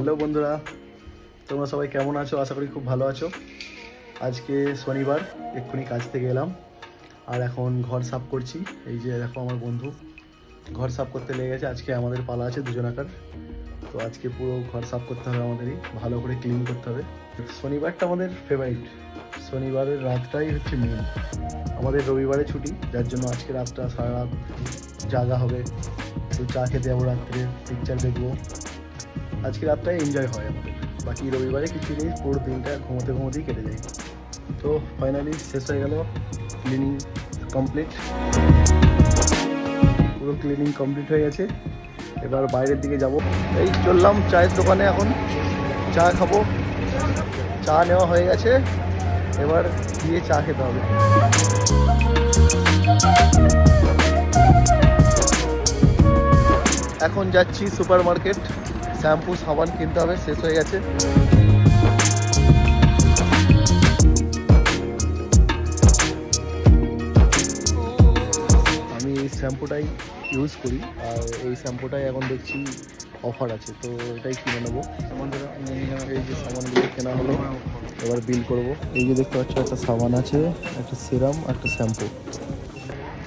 Hello বন্ধুরা, তোমরা সবাই কেমন আছো? আশা করি খুব ভালো আছো। আজকে শনিবার, এক্ষুনি কাজ থেকে এলাম আর এখন ঘর সাফ করছি। এই যে দেখো আমার বন্ধু ঘর সাফ করতে লেগে গেছে। আজকে আমাদের পালা আছে দুজনাকার, তো আজকে পুরো ঘর সাফ করতে হবে, আমাদেরই ভালো করে ক্লিন করতে হবে। শনিবারটা আমাদের ফেভারিট, শনিবারের রাতটাই হচ্ছে মেন। আমাদের রবিবারে ছুটি, যার জন্য আজকে রাতটা সারা রাত জাগা হবে, একটু চা খেতে যাবো, রাত্রে পিকচার দেখবো। আজকে রাতটাই এনজয় হয় আমাদের। বাকি রবিবারে কিছু নেই, পুরো দিনটা ঘুমোতে ঘুমোতেই কেটে যায়। তো ফাইনালি শেষ হয়ে গেল, ক্লিনিং কমপ্লিট, পুরো ক্লিনিং কমপ্লিট হয়ে গেছে। এবার বাইরের দিকে যাব। এই চললাম চায়ের দোকানে, এখন চা খাবো। চা নেওয়া হয়ে গেছে, এবার গিয়ে চা খেতে হবে। এখন যাচ্ছি সুপার মার্কেট, শ্যাম্পু সাবান কিনতে হবে, শেষ হয়ে গেছে। আমি এই শ্যাম্পুটাই ইউজ করি, আর এই শ্যাম্পুটাই এখন দেখছি অফার আছে, তো এটাই কিনে নেবো। এই যে সামানগুলো কেনা হলো, এবার বিল করব। এই যে দেখতে পাচ্ছ, একটা সাবান আছে, একটা সিরাম, একটা শ্যাম্পু।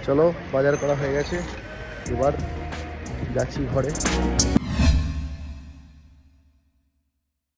চলো, বাজার করা হয়ে গেছে, এবার যাচ্ছি ঘরে।